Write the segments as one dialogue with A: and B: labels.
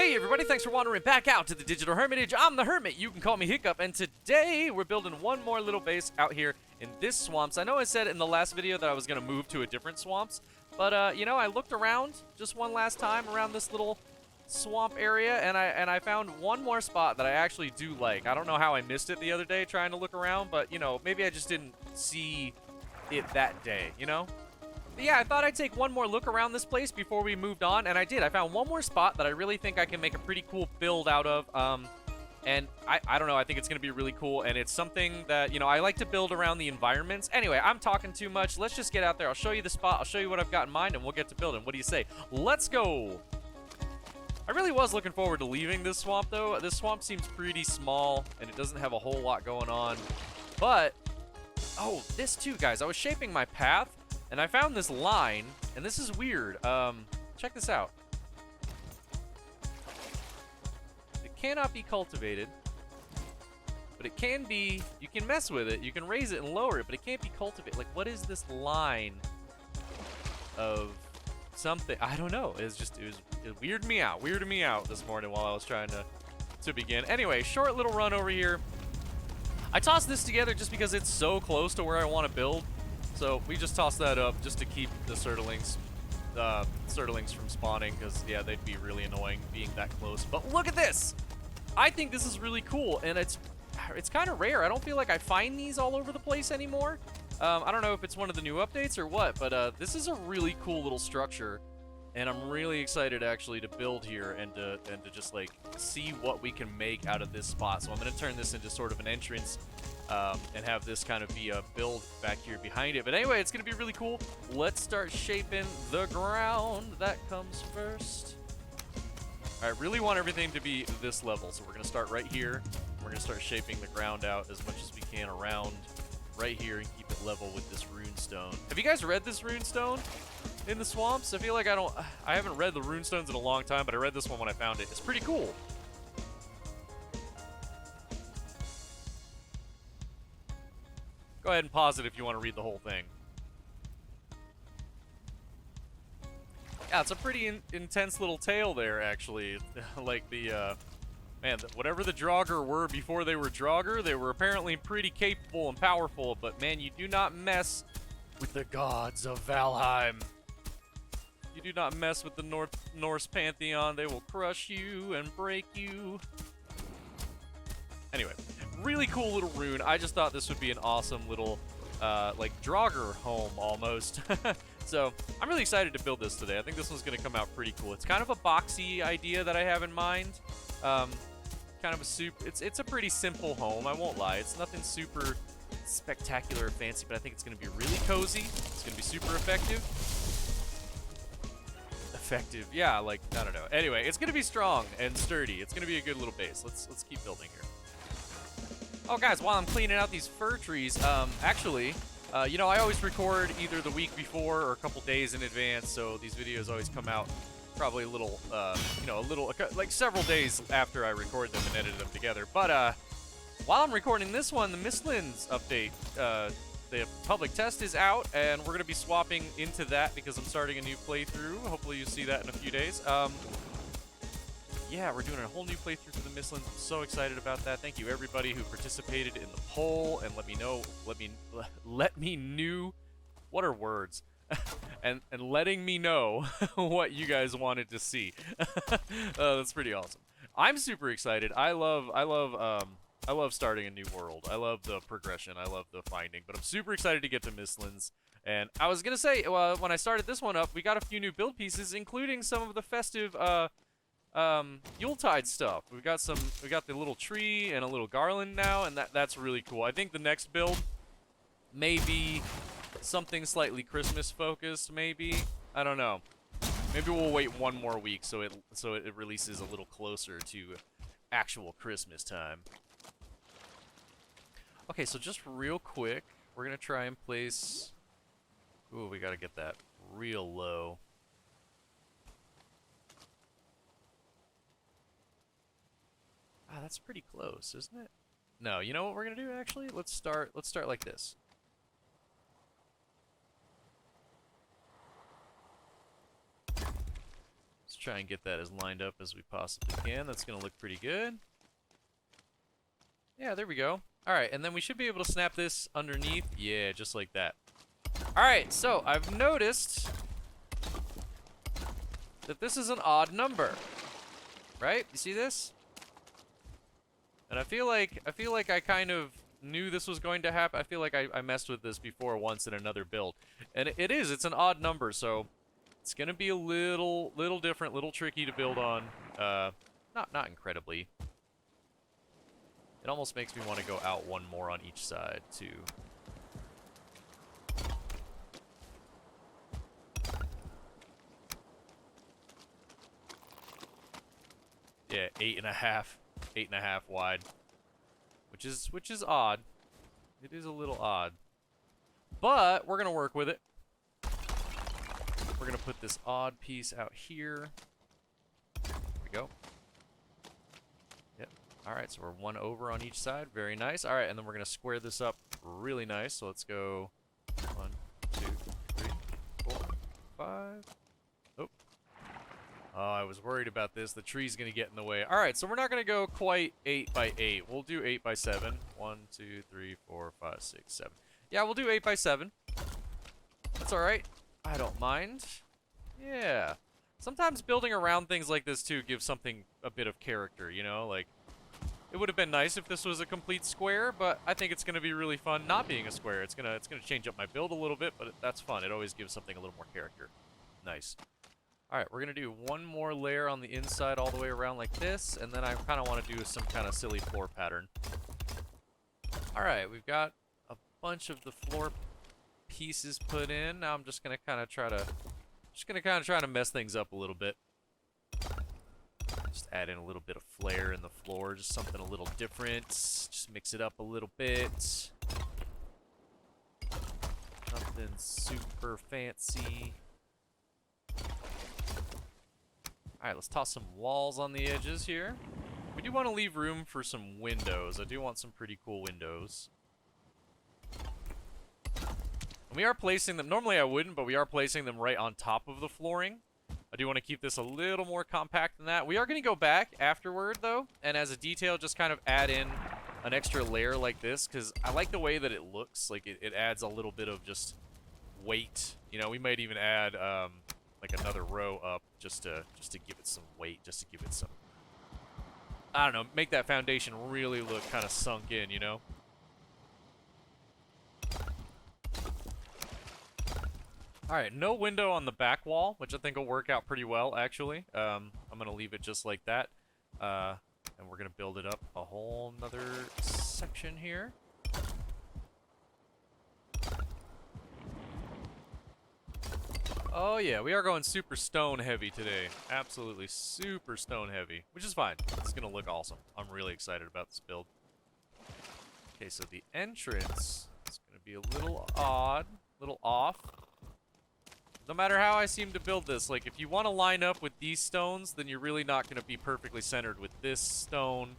A: Hey everybody, thanks for wandering back out to the Digital Hermitage. I'm the Hermit, you can call me Hiccup, and today we're building one more little base out here in this swamps. I know I said in the last video that I was going to move to a different swamps, but you know, I looked around just one last time around this little swamp area, and I found one more spot that I actually do like. I don't know how I missed it the other day trying to look around, but you know, maybe I just didn't see it that day, you know? But yeah, I thought I'd take one more look around this place before we moved on, and I did. I found one more spot that I really think I can make a pretty cool build out of, and I don't know, I think it's going to be really cool, and it's something that, you know, I like to build around the environments. Anyway, I'm talking too much. Let's just get out there. I'll show you the spot. I'll show you what I've got in mind, and we'll get to building. What do you say? Let's go! I really was looking forward to leaving this swamp, though. This swamp seems pretty small, and it doesn't have a whole lot going on, but, oh, this too, guys. I was shaping my path, and I found this line, and this is weird. Check this out. It cannot be cultivated, but it can be, you can mess with it, you can raise it and lower it, but it can't be cultivated. Like, what is this line of something? I don't know. It weirded me out this morning while I was trying to begin. Anyway, short little run over here. I tossed this together just because it's so close to where I want to build. So we just toss that up just to keep the surtlings from spawning, because yeah, they'd be really annoying being that close. But look at this! I think this is really cool, and it's kind of rare. I don't feel like I find these all over the place anymore. I don't know if it's one of the new updates or what, but this is a really cool little structure, and I'm really excited actually to build here and to just like see what we can make out of this spot. So I'm going to turn this into sort of an entrance. And have this kind of be a build back here behind it. But anyway, it's going to be really cool. Let's start shaping the ground. That comes first. I really want everything to be this level, so we're going to start right here. We're going to start shaping the ground out as much as we can around right here and keep it level with this runestone. Have you guys read this runestone in the swamps? I feel like I haven't read the runestones in a long time, but I read this one when I found it. It's pretty cool. Go ahead and pause it if you want to read the whole thing. Yeah, it's a pretty intense little tale there, actually. Like the, man, whatever the Draugr were before they were Draugr, they were apparently pretty capable and powerful, but man, you do not mess with the gods of Valheim. You do not mess with the Norse pantheon. They will crush you and break you. Anyway, really cool little rune. I just thought this would be an awesome little, like, Draugr home, almost. So, I'm really excited to build this today. I think this one's going to come out pretty cool. It's kind of a boxy idea that I have in mind. Kind of a it's a pretty simple home, I won't lie. It's nothing super spectacular or fancy, but I think it's going to be really cozy. It's going to be super effective. Yeah, like, I don't know. Anyway, it's going to be strong and sturdy. It's going to be a good little base. Let's keep building here. Oh, guys, while I'm cleaning out these fir trees, actually, you know, I always record either the week before or a couple days in advance, so these videos always come out probably a little, you know, like several days after I record them and edit them together. But while I'm recording this one, the Mistlands update, the public test is out, and we're going to be swapping into that because I'm starting a new playthrough. Hopefully you see that in a few days. Yeah, we're doing a whole new playthrough for the Mistlands. I'm so excited about that. Thank you everybody who participated in the poll and let me know, what are words? and letting me know what you guys wanted to see. That's pretty awesome. I'm super excited. I love starting a new world. I love the progression. I love the finding. But I'm super excited to get to Mistlands. And I was gonna say, when I started this one up, we got a few new build pieces, including some of the festive Yuletide stuff. We got the little tree and a little garland now, and that's really cool. I think the next build may be something slightly Christmas focused, maybe. I don't know. Maybe we'll wait one more week so it releases a little closer to actual Christmas time. Okay, so just real quick, we're gonna try and place. Ooh, we gotta get that real low. Ah, that's pretty close, isn't it? No, you know what we're gonna do actually? Let's start like this. try and get that as lined up as we possibly can. That's going to look pretty good. Yeah, there we go. Alright, and then we should be able to snap this underneath. Yeah, just like that. Alright, so I've noticed that this is an odd number. Right? You see this? And I feel like I kind of knew this was going to happen. I feel like I messed with this before once in another build. And it's an odd number, so it's gonna be a little different, little tricky to build on. Not incredibly. It almost makes me want to go out one more on each side, too. Yeah, 8.5 wide. Which is odd. It is a little odd. But we're gonna work with it. We're gonna put this odd piece out here. There we go. Yep. Alright, so we're one over on each side. Very nice. Alright, and then we're gonna square this up really nice. So let's go 1, 2, 3, 4, 5. Oh. Oh, I was worried about this. The tree's gonna get in the way. Alright, so we're not gonna go quite 8 by 8. We'll do 8 by 7. 1, 2, 3, 4, 5, 6, 7. Yeah, we'll do 8 by 7. That's alright. I don't mind. Yeah. Sometimes building around things like this, too, gives something a bit of character, you know? Like, it would have been nice if this was a complete square, but I think it's gonna be really fun not being a square. It's gonna change up my build a little bit, but that's fun. It always gives something a little more character. Nice. Alright, we're going to do one more layer on the inside all the way around like this, and then I kind of want to do some kind of silly floor pattern. Alright, we've got a bunch of the floor pieces put in. Now I'm just going to kind of try to mess things up a little bit. Just add in a little bit of flair in the floor, just something a little different. Just mix it up a little bit. Nothing super fancy. Alright, let's toss some walls on the edges here. We do want to leave room for some windows. I do want some pretty cool windows. And we are placing them, normally I wouldn't, but we are placing them right on top of the flooring. I do want to keep this a little more compact than that. We are going to go back afterward, though, and as a detail, just kind of add in an extra layer like this, because I like the way that it looks. Like, it adds a little bit of just weight. You know, we might even add, like another row up just to give it some weight, just to give it some, I don't know, make that foundation really look kind of sunk in, you know? Alright, no window on the back wall, which I think will work out pretty well, actually. I'm going to leave it just like that. And we're going to build it up a whole nother section here. Oh yeah, we are going super stone heavy today. Absolutely super stone heavy, which is fine. It's gonna look awesome. I'm really excited about this build. Okay, so the entrance is gonna be a little odd, a little off. No matter how I seem to build this, like if you want to line up with these stones, then you're really not gonna be perfectly centered with this stone.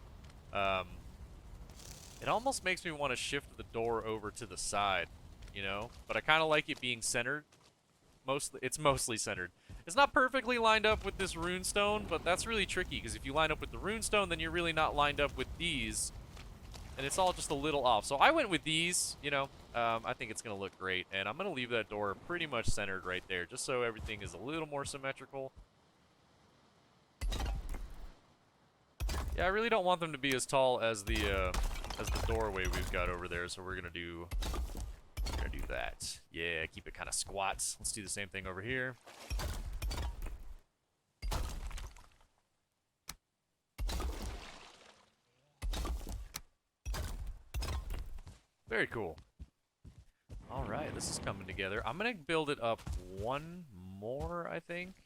A: It almost makes me want to shift the door over to the side, you know? But I kind of like it being centered. It's mostly centered. It's not perfectly lined up with this rune stone, but that's really tricky, because if you line up with the rune stone, then you're really not lined up with these. And it's all just a little off. So I went with these, you know. I think it's going to look great. And I'm going to leave that door pretty much centered right there, just so everything is a little more symmetrical. Yeah, I really don't want them to be as tall as the doorway we've got over there, so we're going to do that. Yeah, keep it kind of squats. Let's do the same thing over here. Very cool. All right, this is coming together. I'm going to build it up one more, I think.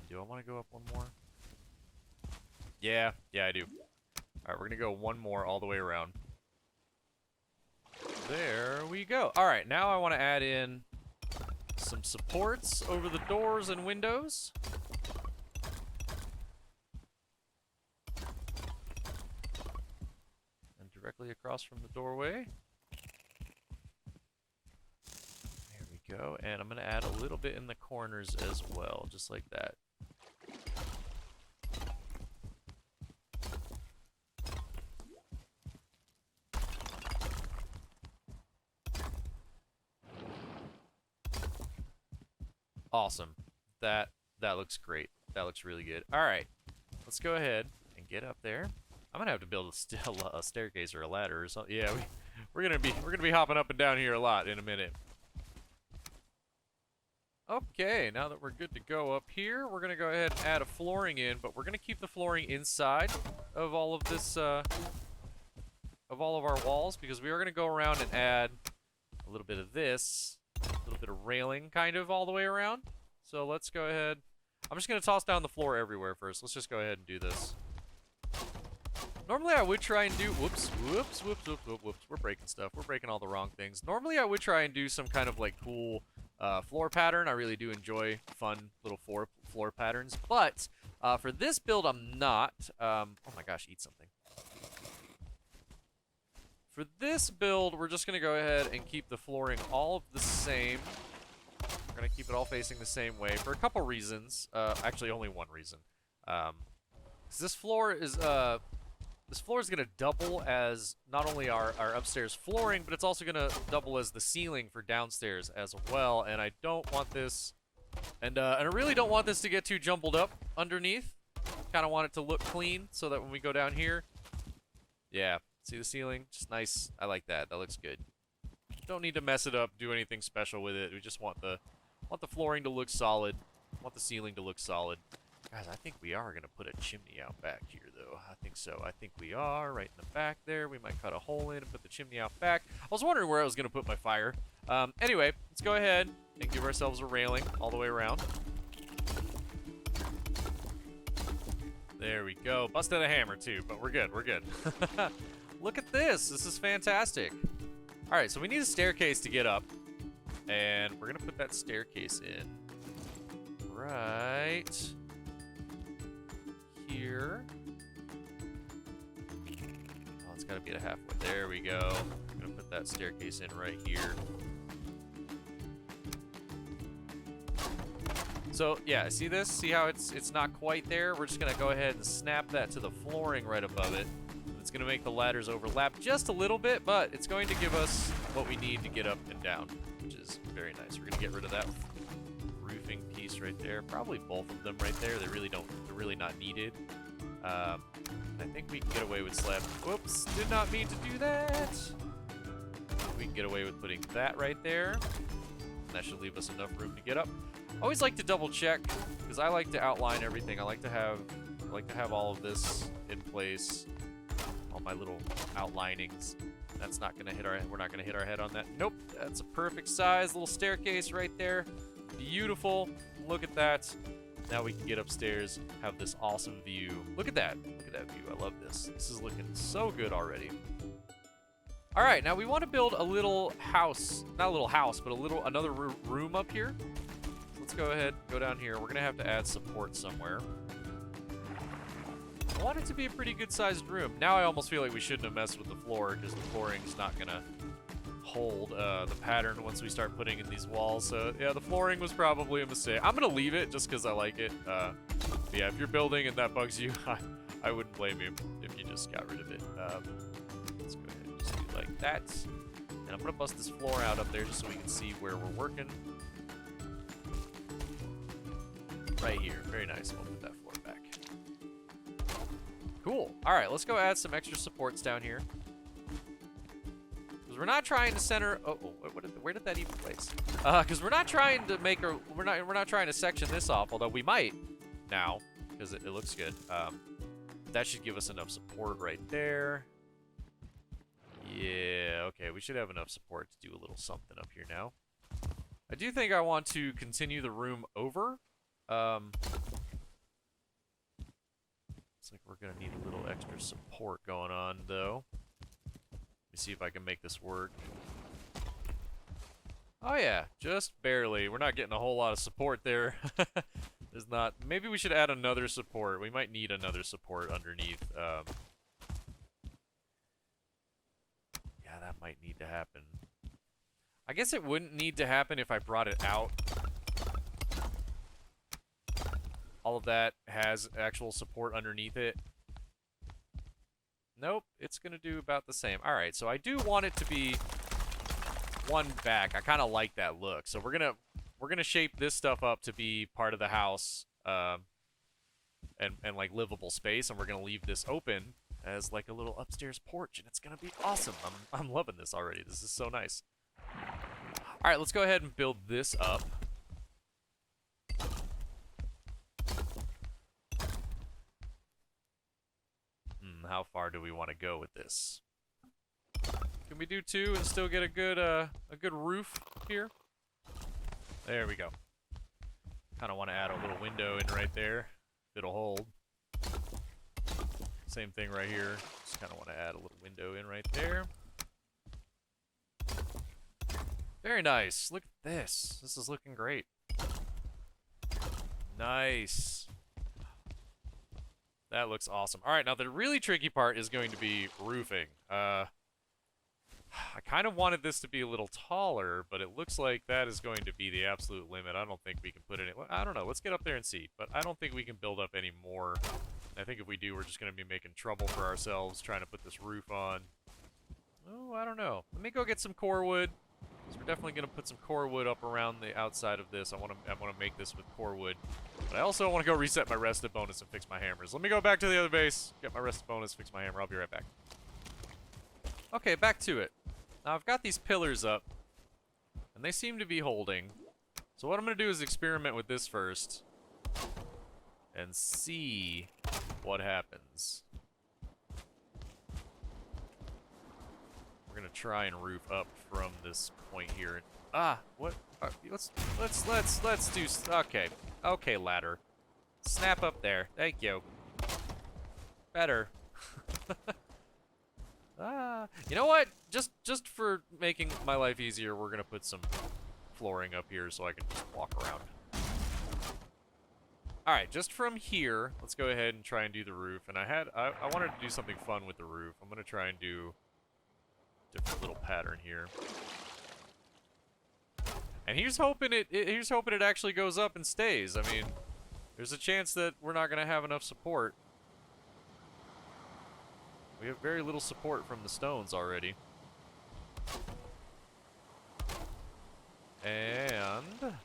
A: Do I want to go up one more? Yeah, I do. All right, we're going to go one more all the way around. There we go. All right, now I want to add in some supports over the doors and windows. And directly across from the doorway. There we go. And I'm going to add a little bit in the corners as well, just like that. Awesome. That looks great. That looks really good. All right, let's go ahead and get up there. I'm gonna have to build a staircase or a ladder or something. Yeah, we're gonna be hopping up and down here a lot in a minute. Okay, now that we're good to go up here, we're gonna go ahead and add a flooring in, but we're gonna keep the flooring inside of all of this, of all of our walls, because we are gonna go around and add a little bit of this. A little bit of railing kind of all the way around. So let's go ahead. I'm just going to toss down the floor everywhere first. Let's just go ahead and do this. Normally I would try and do... Whoops. We're breaking stuff. We're breaking all the wrong things. Normally I would try and do some kind of like cool floor pattern. I really do enjoy fun little floor patterns. But for this build I'm not. Oh my gosh, eat something. For this build, we're just going to go ahead and keep the flooring all of the same. We're going to keep it all facing the same way for a couple reasons. Actually, only one reason. This floor is going to double as not only our upstairs flooring, but it's also going to double as the ceiling for downstairs as well. And I don't want this, and I really don't want this to get too jumbled up underneath. Kind of want it to look clean so that when we go down here, yeah. See the ceiling? Just nice. I like that. That looks good. Don't need to mess it up, do anything special with it. We just want the flooring to look solid. Want the ceiling to look solid. Guys, I think we are going to put a chimney out back here, though. I think so. I think we are. Right in the back there. We might cut a hole in and put the chimney out back. I was wondering where I was going to put my fire. Anyway, let's go ahead and give ourselves a railing all the way around. There we go. Busted a hammer, too, but we're good. We're good. Look at this. This is fantastic. All right, so we need a staircase to get up. And we're going to put that staircase in right here. Oh, it's got to be at halfway. There we go. I'm going to put that staircase in right here. So, yeah, see this? See how it's not quite there? We're just going to go ahead and snap that to the flooring right above it. It's going to make the ladders overlap just a little bit, but it's going to give us what we need to get up and down, which is very nice. We're going to get rid of that roofing piece right there. Probably both of them right there. They're really not needed. I think we can get away with slab. Whoops, did not mean to do that. We can get away with putting that right there. And that should leave us enough room to get up. I always like to double check because I like to outline everything. I like to have all of this in place. All my little outlinings. That's not gonna hit we're not gonna hit our head on that. Nope, that's a perfect size little staircase right there. Beautiful. Look at that. Now we can get upstairs, have this awesome view. Look at that. Look at that view. I love this. This is looking so good already. All right, now we want to build a little house. Not a little house, but another room up here. Let's go ahead, go down here. We're gonna have to add support somewhere. I want it to be a pretty good-sized room. Now I almost feel like we shouldn't have messed with the floor because the flooring's not gonna hold the pattern once we start putting in these walls. So yeah, the flooring was probably a mistake. I'm gonna leave it just because I like it. Yeah, if you're building and that bugs you, I wouldn't blame you if you just got rid of it. Let's go ahead and just do like that. And I'm gonna bust this floor out up there just so we can see where we're working. Right here, very nice. We'll put that floor back. Cool. All right, let's go add some extra supports down here. Because we're not trying to center. Where did that even place? Because we're not trying to make we're not trying to section this off. Although we might now, because it looks good. That should give us enough support right there. Yeah. Okay, we should have enough support to do a little something up here now. I do think I want to continue the room over. Looks like we're gonna need a little extra support going on, though. Let me see if I can make this work. Oh yeah, just barely. We're not getting a whole lot of support there. There's not. Maybe we should add another support. We might need another support underneath. Yeah, that might need to happen. I guess it wouldn't need to happen if I brought it out. All of that has actual support underneath it. Nope, it's gonna do about the same. All right, so I do want it to be one back. I kind of like that look. So we're gonna shape this stuff up to be part of the house, and like livable space, and we're gonna leave this open as like a little upstairs porch, and it's gonna be awesome. I'm loving this already. This is so nice. All right, let's go ahead and build this up. How far do we want to go with this? Can we do 2 and still get a good roof here? There we go. Kind of want to add a little window in right there. It'll hold. Same thing right here. Just kind of want to add a little window in right there. Very nice. Look at this. This is looking great. Nice. That looks awesome. All right, now the really tricky part is going to be roofing. I kind of wanted this to be a little taller, but it looks like that is going to be the absolute limit. I don't think we can put any... I don't know. Let's get up there and see. But I don't think we can build up any more. I think if we do, we're just going to be making trouble for ourselves trying to put this roof on. Oh, I don't know. Let me go get some core wood. So we're definitely going to put some core wood up around the outside of this. I want to make this with core wood. But I also want to go reset my rested bonus and fix my hammers. Let me go back to the other base, get my rested bonus, fix my hammer. I'll be right back. Okay, back to it. Now I've got these pillars up, and they seem to be holding. So what I'm going to do is experiment with this first and see what happens. We're gonna try and roof up from this point here. What? Let's do. Okay, ladder. Snap up there. Thank you. Better. You know what? Just for making my life easier, we're gonna put some flooring up here so I can just walk around. All right, just from here, let's go ahead and try and do the roof. And I wanted to do something fun with the roof. I'm gonna try and do different little pattern here. And here's hoping it actually goes up and stays. I mean, there's a chance that we're not gonna have enough support. We have very little support from the stones already. And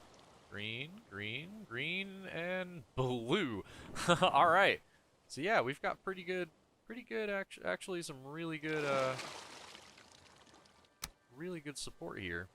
A: green, green, green, and blue. All right. So yeah, we've got pretty good actually some really good support here.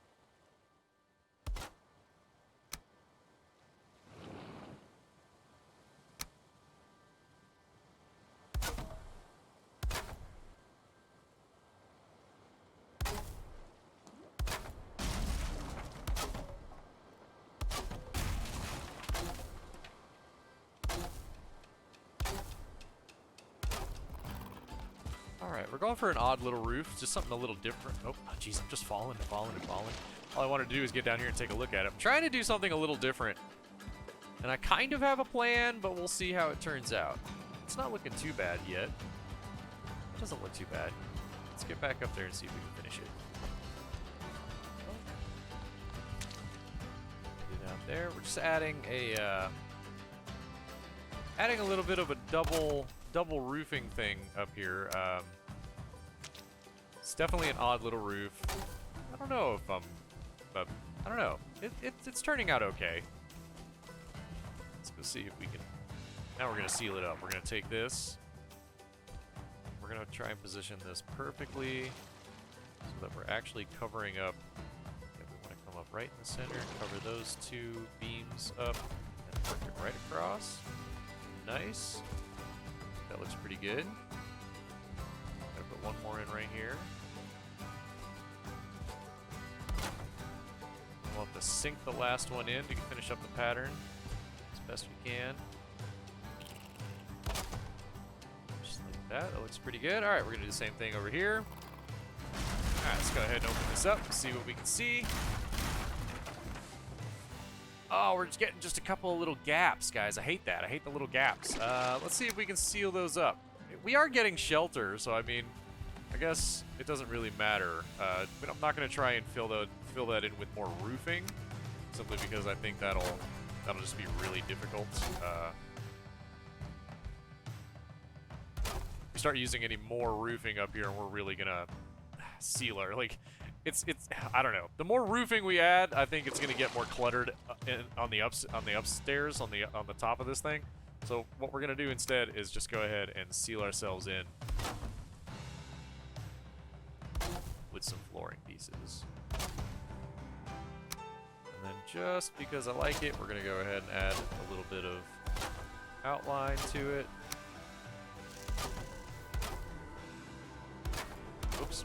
A: We're going for an odd little roof, just something a little different. Oh, jeez, I'm just falling and falling and falling. All I want to do is get down here and take a look at it. I'm trying to do something a little different. And I kind of have a plan, but we'll see how it turns out. It's not looking too bad yet. It doesn't look too bad. Let's get back up there and see if we can finish it. Get out there. We're just adding a little bit of a double roofing thing up here. It's definitely an odd little roof. I don't know if I don't know. It's turning out okay. Let's go see if we can. Now we're gonna seal it up. We're gonna take this. We're gonna try and position this perfectly so that we're actually covering up. Okay, we want to come up right in the center, cover those two beams up, and work it right across. Nice. That looks pretty good. Gotta put one more in right here. We'll have to sink the last one in to finish up the pattern as best we can. Just like that. That looks pretty good. Alright, we're gonna do the same thing over here. Alright, let's go ahead and open this up and see what we can see. Oh, we're just getting just a couple of little gaps, guys. I hate that. I hate the little gaps. Let's see if we can seal those up. We are getting shelter, so I mean, I guess it doesn't really matter. But I'm not going to try and fill fill that in with more roofing, simply because I think that'll just be really difficult. We start using any more roofing up here, and we're really gonna seal our, like, it's I don't know. The more roofing we add, I think it's gonna get more cluttered on the upstairs on the top of this thing. So what we're gonna do instead is just go ahead and seal ourselves in with some flooring pieces. And then just because I like it, we're gonna go ahead and add a little bit of outline to it. Oops.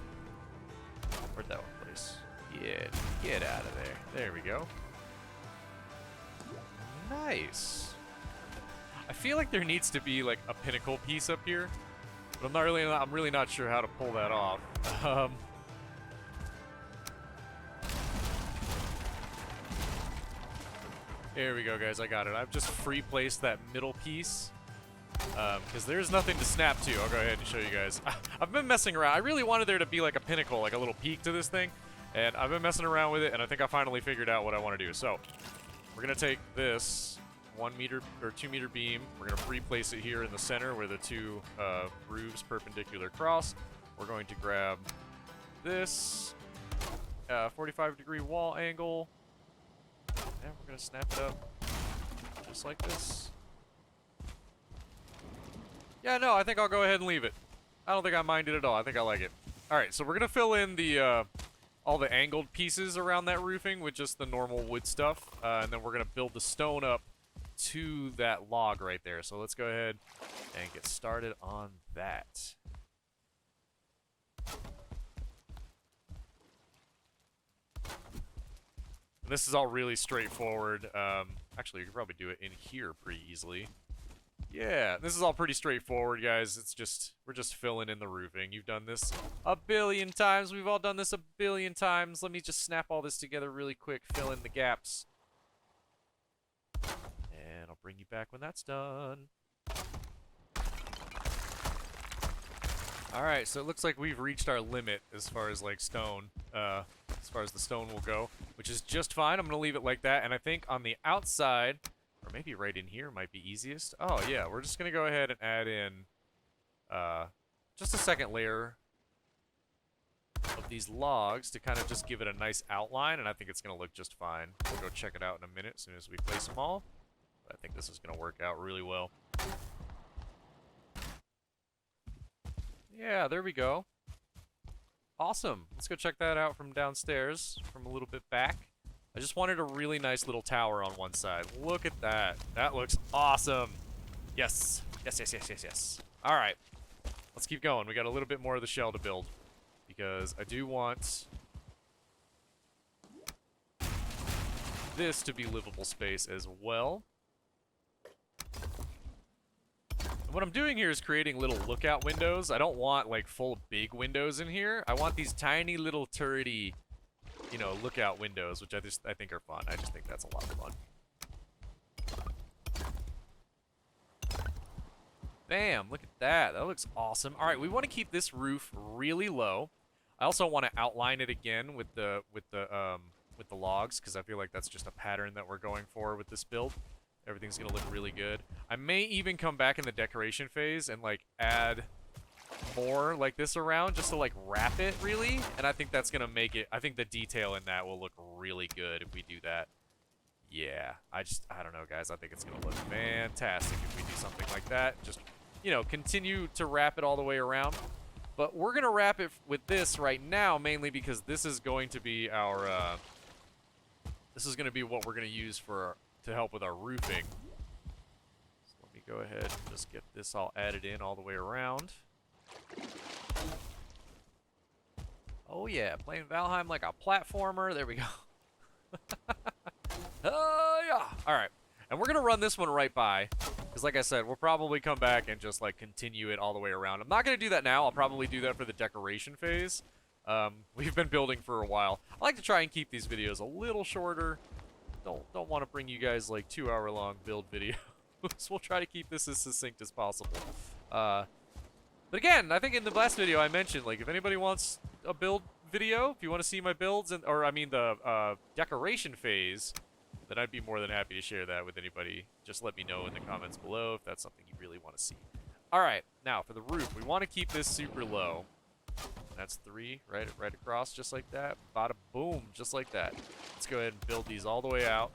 A: Where'd that one place? Yeah, get out of there. There we go. Nice. I feel like there needs to be like a pinnacle piece up here, but I'm really not sure how to pull that off. There we go, guys. I got it. I've just free placed that middle piece because there's nothing to snap to. I'll go ahead and show you guys. I've been messing around. I really wanted there to be like a pinnacle, like a little peak to this thing, and I've been messing around with it, and I think I finally figured out what I want to do. So we're gonna take this 1 meter or 2 meter beam. We're gonna free place it here in the center where the two roofs perpendicular cross. We're going to grab this 45-degree wall angle. And we're gonna snap it up just like this. Yeah, no, I think I'll go ahead and leave it. I don't think I mind it at all. I think I like it. All right, so we're gonna fill in the all the angled pieces around that roofing with just the normal wood stuff, and then we're gonna build the stone up to that log right there. So let's go ahead and get started on that. And this is all really straightforward. Actually, you could probably do it in here pretty easily. Yeah, this is all pretty straightforward, guys. It's just, we're just filling in the roofing. You've done this a billion times. We've all done this a billion times. Let me just snap all this together really quick, fill in the gaps. And I'll bring you back when that's done. Alright, so it looks like we've reached our limit as far as like stone, as far as the stone will go, which is just fine. I'm gonna leave it like that, and I think on the outside, or maybe right in here might be easiest. Oh yeah, we're just gonna go ahead and add in just a second layer of these logs to kind of just give it a nice outline, and I think it's gonna look just fine. We'll go check it out in a minute as soon as we place them all. But I think this is gonna work out really well. Yeah, there we go. Awesome. Let's go check that out from downstairs, from a little bit back. I just wanted a really nice little tower on one side. Look at that. That looks awesome. Yes. Yes, yes, yes, yes, yes. All right. Let's keep going. We got a little bit more of the shell to build, because I do want this to be livable space as well. What I'm doing here is creating little lookout windows. I don't want like full big windows in here. I want these tiny little turrety, you know, lookout windows, which I think are fun. I just think that's a lot of fun. Bam, look at that. That looks awesome. All right, we want to keep this roof really low. I also want to outline it again with the logs, because I feel like that's just a pattern that we're going for with this build. Everything's gonna look really good. I may even come back in the decoration phase and like add more like this around just to like wrap it really, and I think that's gonna make it, I think the detail in that will look really good if we do that. Yeah, I don't know, guys. I think it's gonna look fantastic if we do something like that. Just, you know, continue to wrap it all the way around. But we're gonna wrap it with this right now, mainly because this is going to be our this is gonna be what we're gonna use for to help with our roofing. So let me go ahead and just get this all added in all the way around. Oh yeah, playing Valheim like a platformer. There we go. Oh yeah. All right, and we're gonna run this one right by, because like I said, we'll probably come back and just like continue it all the way around. I'm not gonna do that now. I'll probably do that for the decoration phase. We've been building for a while. I like to try and keep these videos a little shorter. Don't want to bring you guys like 2-hour-long build videos. We'll try to keep this as succinct as possible. But again, I think in the last video I mentioned, like, if anybody wants a build video, if you want to see my builds, or I mean the decoration phase, then I'd be more than happy to share that with anybody. Just let me know in the comments below if that's something you really want to see. All right, now for the roof, we want to keep this super low. That's 3, right across, just like that. Bada boom, just like that. Let's go ahead and build these all the way out.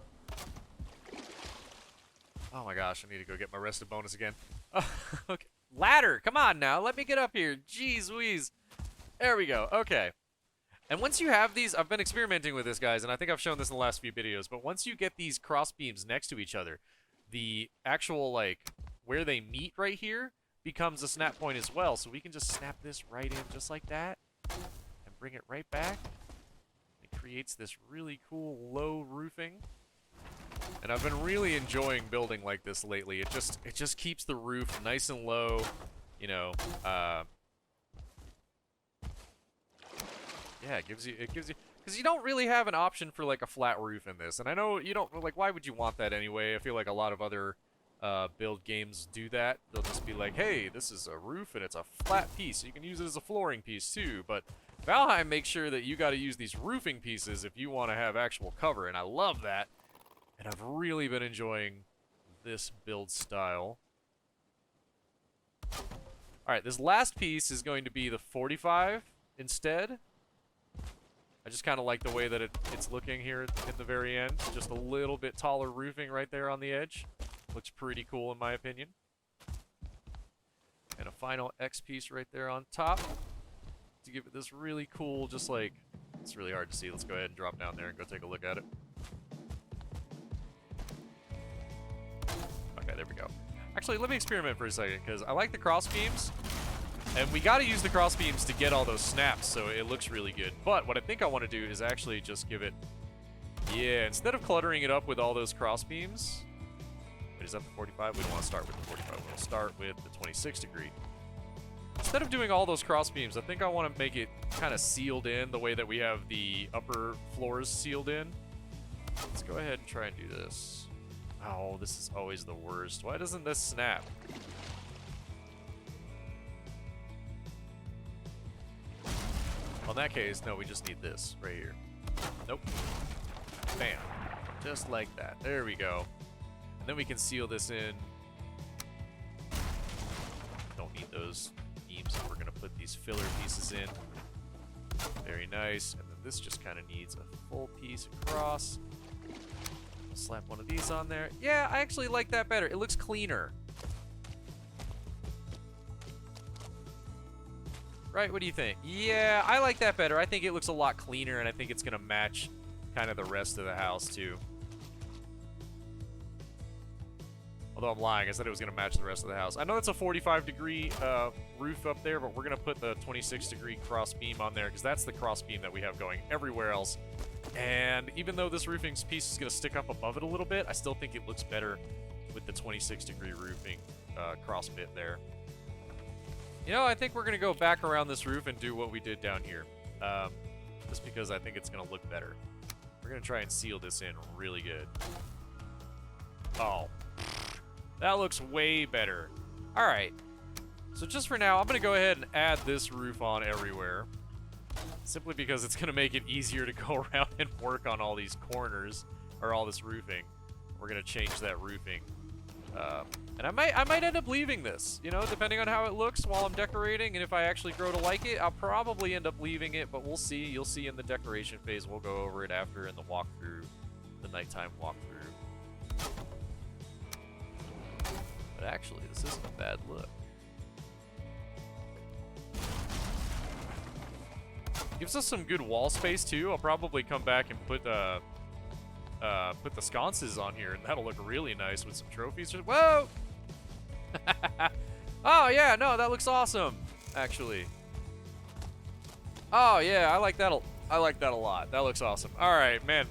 A: Oh my gosh, I need to go get my rested bonus again. Okay. Ladder, come on now, let me get up here. Jeez Louise. There we go, okay. And once you have these, I've been experimenting with this, guys, and I think I've shown this in the last few videos, but once you get these cross beams next to each other, the actual, like, where they meet right here becomes a snap point as well. So we can just snap this right in just like that and bring it right back. It creates this really cool low roofing. And I've been really enjoying building like this lately. It just keeps the roof nice and low, you know, yeah, it gives you, because you don't really have an option for like a flat roof in this. And I know you don't, like, why would you want that anyway? I feel like a lot of other build games do that. They'll just be like, hey, this is a roof and it's a flat piece, so you can use it as a flooring piece too. But Valheim makes sure that you got to use these roofing pieces if you want to have actual cover, and I love that. And I've really been enjoying this build style. Alright, this last piece is going to be the 45 instead. I just kind of like the way that it's looking here in the very end. Just a little bit taller roofing right there on the edge. Looks pretty cool in my opinion. And a final X piece right there on top to give it this really cool, just like, it's really hard to see. Let's go ahead and drop down there and go take a look at it. Okay, there we go. Actually, let me experiment for a second, because I like the cross beams. And we got to use the cross beams to get all those snaps, so it looks really good. But what I think I want to do is actually just give it... Yeah, instead of cluttering it up with all those cross beams... Wait, is that the 45? We don't want to start with the 45. We'll start with the 26 degree. Instead of doing all those cross beams, I think I want to make it kind of sealed in the way that we have the upper floors sealed in. Let's go ahead and try and do this. Oh, this is always the worst. Why doesn't this snap? Well, in that case, no, we just need this right here. Nope. Bam. Just like that. There we go. And then we can seal this in. Don't need those beams if we're going to put these filler pieces in. Very nice. And then this just kind of needs a full piece across. We'll slap one of these on there. Yeah, I actually like that better. It looks cleaner. Right, what do you think? Yeah, I like that better. I think it looks a lot cleaner, and I think it's going to match kind of the rest of the house, too. Although I'm lying, I said it was going to match the rest of the house. I know it's a 45-degree roof up there, but we're going to put the 26-degree cross beam on there, because that's the cross beam that we have going everywhere else. And even though this roofing piece is going to stick up above it a little bit, I still think it looks better with the 26-degree roofing cross bit there. You know, I think we're going to go back around this roof and do what we did down here. Just because I think it's going to look better. We're going to try and seal this in really good. Oh. That looks way better. Alright. So just for now, I'm going to go ahead and add this roof on everywhere. Simply because it's going to make it easier to go around and work on all these corners. Or all this roofing. We're going to change that roofing. And I might end up leaving this, you know, depending on how it looks while I'm decorating, and if I actually grow to like it, I'll probably end up leaving it, but we'll see. You'll see in the decoration phase. We'll go over it after in the walkthrough, the nighttime walkthrough. But actually, this isn't a bad look. Gives us some good wall space too. I'll probably come back and put the sconces on here, and that'll look really nice with some trophies. Whoa! Oh yeah, no, that looks awesome, actually. Oh yeah, I like that. I like that a lot. That looks awesome. All right, man,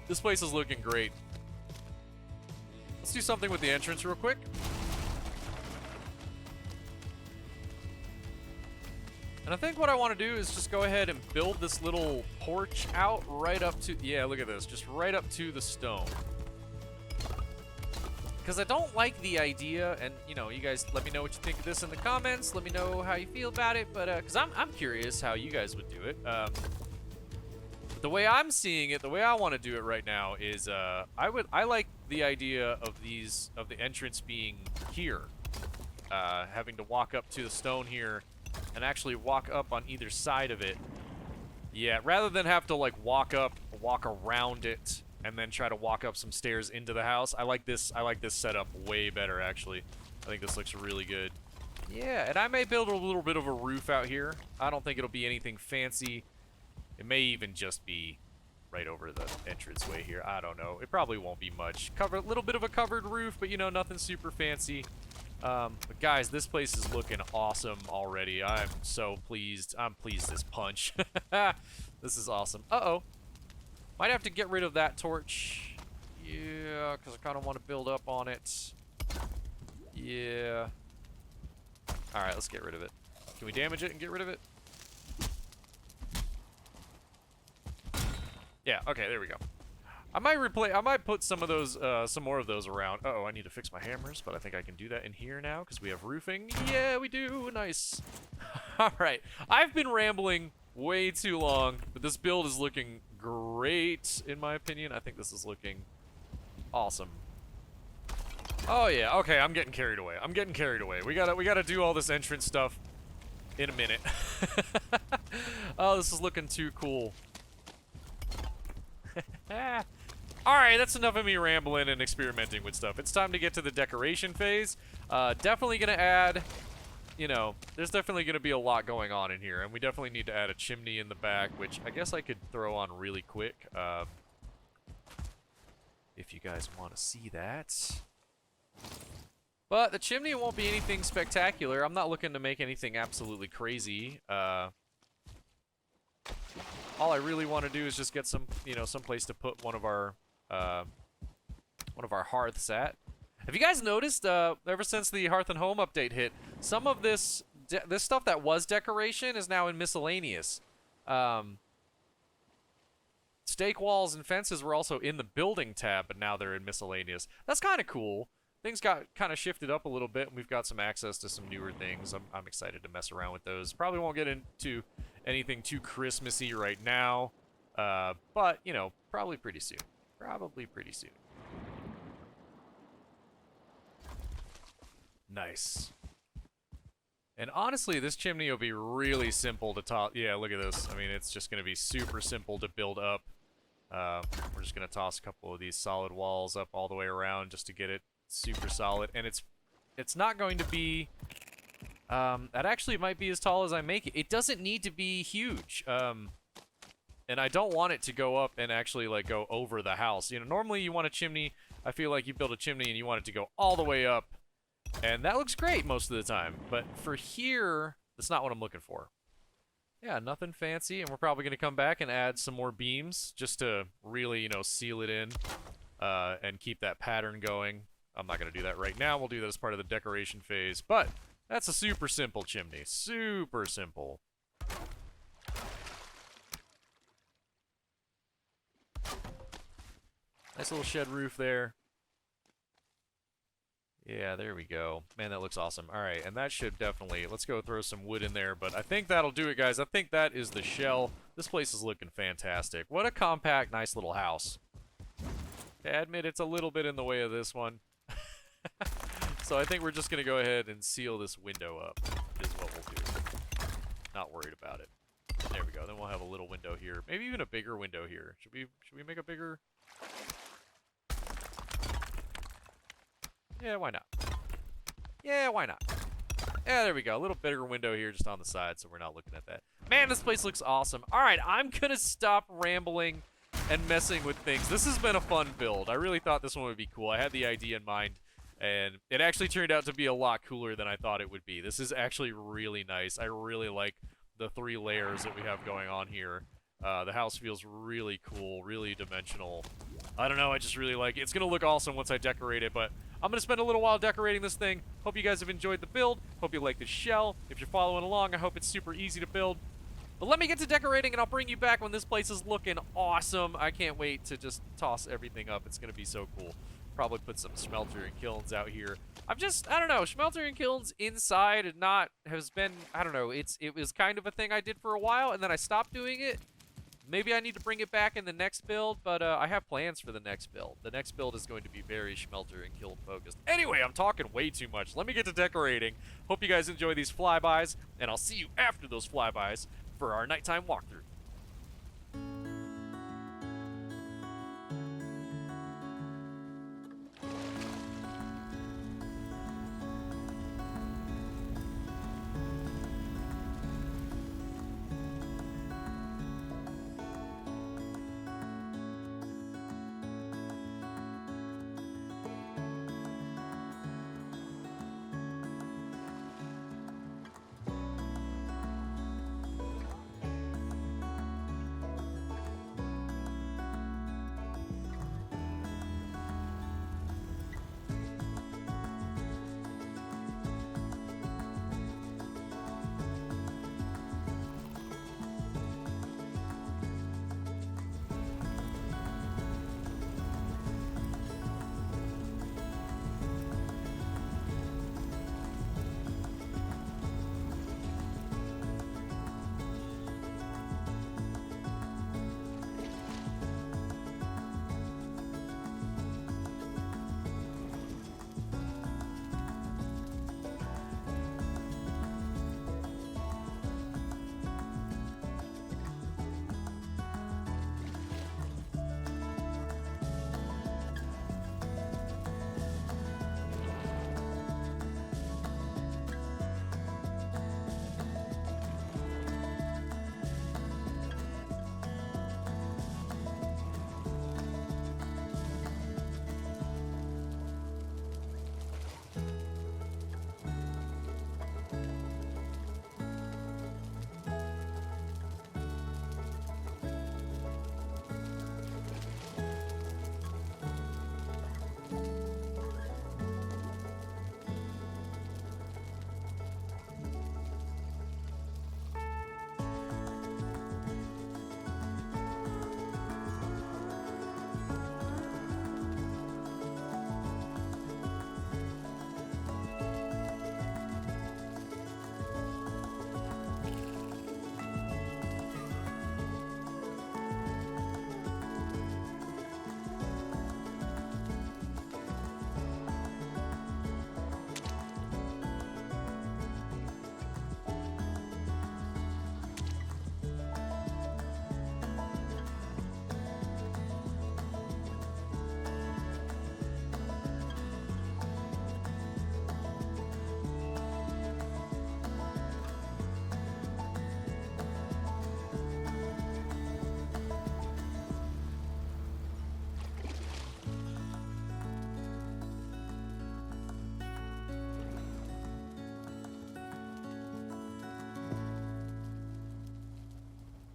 A: this place is looking great. Let's do something with the entrance real quick. And I think what I want to do is just go ahead and build this little porch out right up to... Yeah, look at this. Just right up to the stone. because I don't like the idea, and, you know, you guys let me know what you think of this in the comments. Let me know how you feel about it, but, because I'm curious how you guys would do it. The way I'm seeing it, the way I want to do it right now is, I like the idea of the entrance being here. Having to walk up to the stone here and actually walk up on either side of it. Yeah, rather than have to, like, walk around it, and then try to walk up some stairs into the house. I like this setup way better, actually. I think this looks really good. Yeah, and I may build a little bit of a roof out here. I don't think it'll be anything fancy. It may even just be right over the entranceway here. I don't know. It probably won't be much. A little bit of a covered roof, but, you know, nothing super fancy. But guys, this place is looking awesome already. I'm so pleased. I'm pleased as punch. This is awesome. Uh-oh. Might have to get rid of that torch. Yeah, because I kind of want to build up on it. Yeah. Alright, let's get rid of it. Can we damage it and get rid of it? Yeah, okay, there we go. I might put some of those, some more of those around. Uh-oh, I need to fix my hammers, but I think I can do that in here now, because we have roofing. Yeah, we do. Nice. Alright, I've been rambling way too long, but this build is looking great, in my opinion. I think this is looking awesome. Oh yeah, okay, I'm getting carried away. I'm getting carried away. We gotta do all this entrance stuff in a minute. Oh, this is looking too cool. Alright, that's enough of me rambling and experimenting with stuff. It's time to get to the decoration phase. Definitely gonna add, you know, there's definitely gonna be a lot going on in here, and we definitely need to add a chimney in the back, which I guess I could throw on really quick, if you guys want to see that. But the chimney won't be anything spectacular. I'm not looking to make anything absolutely crazy. All I really want to do is just get some, you know, some place to put one of our hearths at. Have you guys noticed, ever since the Hearth and Home update hit, some of this stuff that was decoration is now in miscellaneous. Stake walls and fences were also in the building tab, but now they're in miscellaneous. That's kind of cool. Things got kind of shifted up a little bit, and we've got some access to some newer things. I'm excited to mess around with those. Probably won't get into anything too Christmassy right now, but, you know, probably pretty soon. Probably pretty soon. Nice. And honestly, this chimney will be really simple to toss. Yeah, look at this. I mean, it's just going to be super simple to build up. We're just going to toss a couple of these solid walls up all the way around just to get it super solid. And it's not going to be... that actually might be as tall as I make it. It doesn't need to be huge. And I don't want it to go up and actually, like, go over the house. You know, normally you want a chimney. I feel like you build a chimney and you want it to go all the way up. And that looks great most of the time. But for here, that's not what I'm looking for. Yeah, nothing fancy. And we're probably going to come back and add some more beams just to really, you know, seal it in and keep that pattern going. I'm not going to do that right now. We'll do that as part of the decoration phase. But that's a super simple chimney. Super simple. Nice little shed roof there. Yeah, there we go. Man, that looks awesome. Alright, and that should definitely... Let's go throw some wood in there, but I think that'll do it, guys. I think that is the shell. This place is looking fantastic. What a compact, nice little house. I admit it's a little bit in the way of this one. So I think we're just going to go ahead and seal this window up, is what we'll do. Not worried about it. There we go. Then we'll have a little window here. Maybe even a bigger window here. Should we make a bigger... Yeah, why not? Yeah, why not? Yeah, there we go. A little bigger window here just on the side, so we're not looking at that. Man, this place looks awesome. All right, I'm going to stop rambling and messing with things. This has been a fun build. I really thought this one would be cool. I had the idea in mind, and it actually turned out to be a lot cooler than I thought it would be. This is actually really nice. I really like the 3 layers that we have going on here. The house feels really cool, really dimensional. I don't know, I just really like it. It's going to look awesome once I decorate it, but I'm going to spend a little while decorating this thing. Hope you guys have enjoyed the build. Hope you like the shell. If you're following along, I hope it's super easy to build. But let me get to decorating, and I'll bring you back when this place is looking awesome. I can't wait to just toss everything up. It's going to be so cool. probably put some smelter and kilns out here. I don't know, smelter and kilns inside has been, I don't know, it was kind of a thing I did for a while, and then I stopped doing it. Maybe I need to bring it back in the next build, but I have plans for the next build. The next build is going to be very smelter and kiln focused. Anyway, I'm talking way too much. Let me get to decorating. Hope you guys enjoy these flybys, and I'll see you after those flybys for our nighttime walkthrough.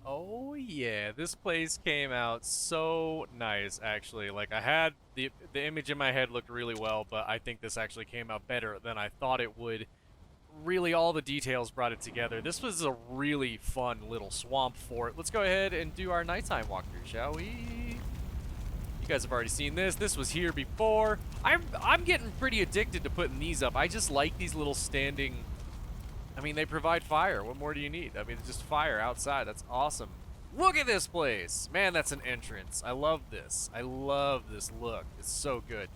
A: Oh yeah, this place came out so nice, actually. Like, I had the image in my head looked really well, but I think this actually came out better than I thought it would. Really, all the details brought it together. This was a really fun little swamp fort. Let's go ahead and do our nighttime walkthrough, shall we? You guys have already seen this. This was here before. I'm getting pretty addicted to putting these up. I just like these little standing... I mean, they provide fire. What more do you need? I mean, just fire outside. That's awesome. Look at this place. Man, that's an entrance. I love this. I love this look. It's so good.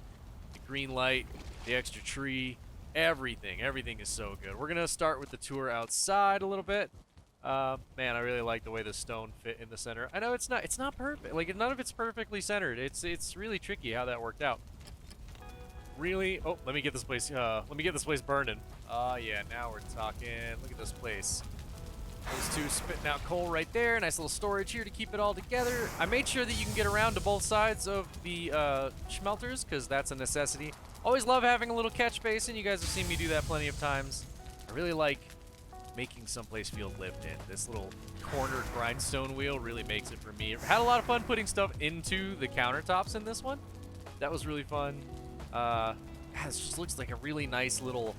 A: The green light, the extra tree, everything. Everything is so good. We're going to start with the tour outside a little bit. Man, I really like the way the stone fit in the center. I know it's not perfect. Like, none of it's perfectly centered. It's really tricky how that worked out. Really? Oh, let me get this place burning. Oh yeah, now we're talking. Look at this place. Those two spitting out coal right there. Nice little storage here to keep it all together. I made sure that you can get around to both sides of the smelters, because that's a necessity. Always love having a little catch basin. You guys have seen me do that plenty of times. I really like making someplace feel lived in. This little corner grindstone wheel really makes it for me. Had a lot of fun putting stuff into the countertops in this one. That was really fun. This just looks like a really nice little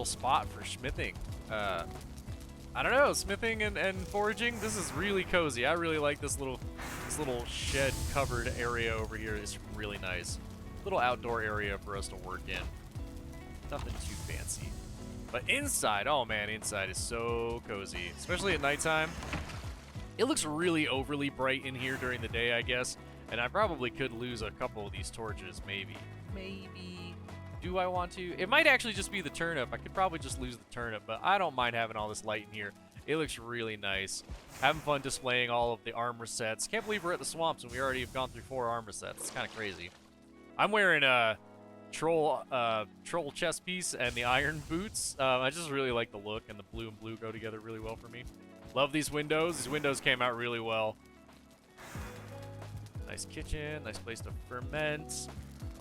A: spot for smithing. I don't know, smithing and foraging. This is really cozy. I really like this little shed covered area over here. It's really nice. little outdoor area for us to work in. Nothing too fancy. But inside, oh man, inside is so cozy, especially at nighttime. It looks really overly bright in here during the day, I guess, and I probably could lose a couple of these torches, maybe. Maybe. Do I want to? It might actually just be the turnip. I could probably just lose the turnip, but I don't mind having all this light in here. It looks really nice. Having fun displaying all of the armor sets. Can't believe we're at the swamps and we already have gone through 4 armor sets. It's kind of crazy. I'm wearing a troll chest piece and the iron boots. I just really like the look, and the blue and blue go together really well for me. Love these windows. These windows came out really well. Nice kitchen. Nice place to ferment.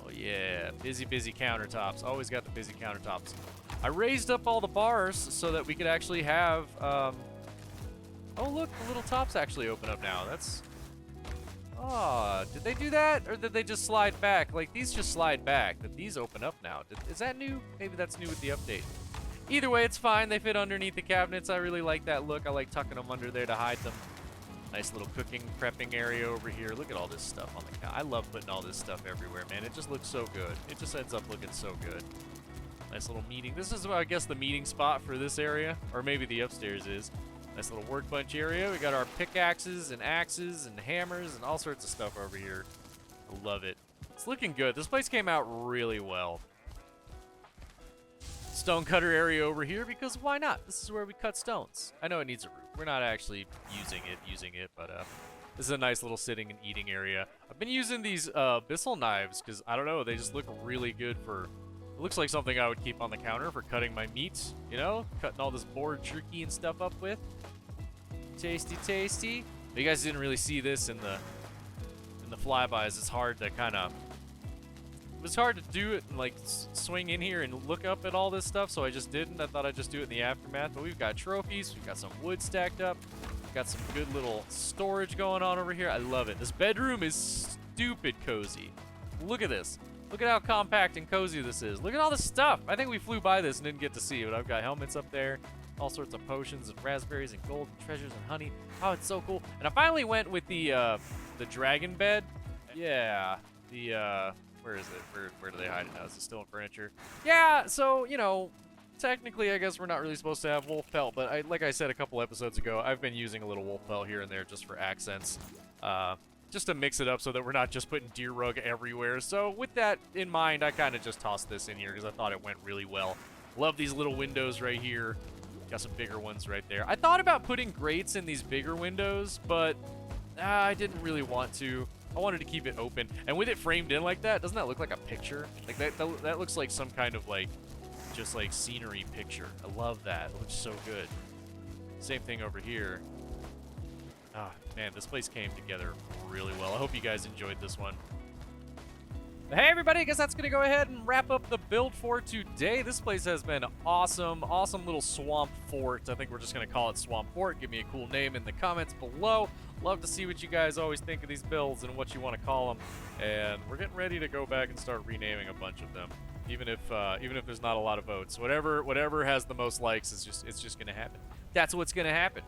A: Oh yeah, busy countertops. Always got the busy countertops. I raised up all the bars so that we could actually have, oh look, the little tops actually open up now. That's, oh, did they do that? Or did they just slide back? Like, these just slide back, but these open up now. Is that new? Maybe that's new with the update. Either way, it's fine. They fit underneath the cabinets. I really like that look. I like tucking them under there to hide them. Nice little cooking, prepping area over here. Look at all this stuff on the couch. I love putting all this stuff everywhere, man. It just looks so good. It just ends up looking so good. Nice little meeting. This is, I guess, the meeting spot for this area. Or maybe the upstairs is. Nice little workbench area. We got our pickaxes and axes and hammers and all sorts of stuff over here. I love it. It's looking good. This place came out really well. Stone cutter area over here, because why not? This is where we cut stones. I know it needs a roof. We're not actually using it, but this is a nice little sitting and eating area. I've been using these abyssal knives because, I don't know, they just look really good for... It looks like something I would keep on the counter for cutting my meat, you know? Cutting all this boar jerky and stuff up with. Tasty, tasty. But you guys didn't really see this in the flybys. It's hard to kind of... It was hard to do it and like swing in here and look up at all this stuff, so I just didn't. I thought I'd just do it in the aftermath. But we've got trophies. We've got some wood stacked up. We've got some good little storage going on over here. I love it. This bedroom is stupid cozy. Look at this. Look at how compact and cozy this is. Look at all this stuff. I think we flew by this and didn't get to see it, but I've got helmets up there, all sorts of potions and raspberries and gold and treasures and honey. Oh, it's so cool. And I finally went with the dragon bed. Yeah, where is it? Where do they hide it now? Is it still in furniture? Yeah, so, you know, technically I guess we're not really supposed to have wolf pelt, but like I said a couple episodes ago, I've been using a little wolf pelt here and there just for accents. Just to mix it up so that we're not just putting deer rug everywhere. So with that in mind, I kind of just tossed this in here because I thought it went really well. Love these little windows right here. Got some bigger ones right there. I thought about putting grates in these bigger windows, but I didn't really want to. I wanted to keep it open. And with it framed in like that, doesn't that look like a picture? Like that looks like some kind of like, just like scenery picture. I love that. It looks so good. Same thing over here. Ah, man, this place came together really well. I hope you guys enjoyed this one. Hey, everybody, I guess that's going to go ahead and wrap up the build for today. This place has been awesome. Awesome little swamp fort. I think we're just going to call it Swamp Fort. Give me a cool name in the comments below. Love to see what you guys always think of these builds and what you want to call them. And we're getting ready to go back and start renaming a bunch of them. Even if there's not a lot of votes. Whatever has the most likes, it's just going to happen. That's what's going to happen.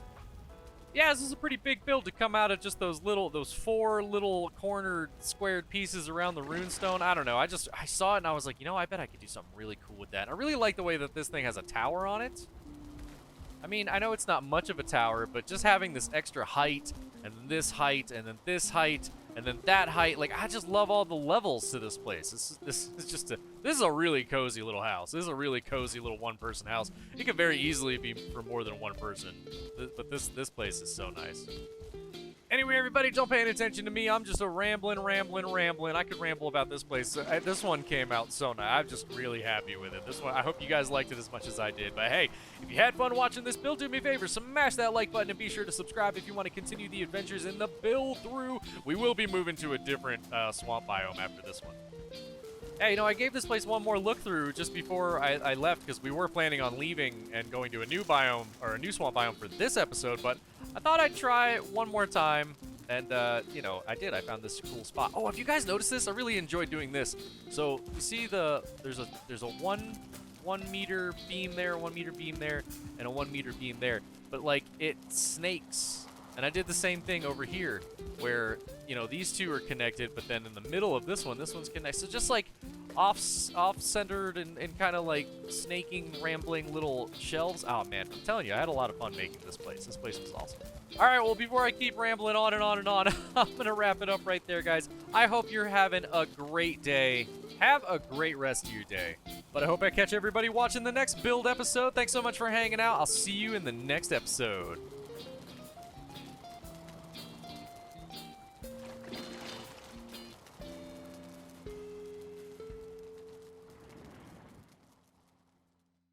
A: Yeah, this is a pretty big build to come out of just those 4 little cornered squared pieces around the runestone. I don't know. I saw it and I was like, you know, I bet I could do something really cool with that. And I really like the way that this thing has a tower on it. I mean, I know it's not much of a tower, but just having this extra height and this height and then this height and then that height, like, I just love all the levels to this place. This is a really cozy little house. This is a really cozy little one-person house. It could very easily be for more than one person, but this place is so nice. Anyway, everybody, don't pay any attention to me. I'm just a rambling. I could ramble about this place. This one came out so nice. I'm just really happy with it. This one, I hope you guys liked it as much as I did. But hey, if you had fun watching this build, do me a favor, smash that like button and be sure to subscribe if you want to continue the adventures in the build through. We will be moving to a different swamp biome after this one. Hey, you know, I gave this place one more look through just before I left because we were planning on leaving and going to a new biome, or a new swamp biome for this episode, but I thought I'd try it one more time, and, you know, I did. I found this cool spot. Oh, have you guys noticed this? I really enjoyed doing this. So, you see there's a 1 meter beam there, 1 meter beam there, and a 1 meter beam there, but, like, it snakes And I did the same thing over here, where, you know, these two are connected, but then in the middle of this one's connected. So just like off-centered and kind of like snaking, rambling little shelves. Oh man, I'm telling you, I had a lot of fun making this place. This place was awesome. All right, well, before I keep rambling on and on and on, I'm going to wrap it up right there, guys. I hope you're having a great day. Have a great rest of your day. But I hope I catch everybody watching the next build episode. Thanks so much for hanging out. I'll see you in the next episode.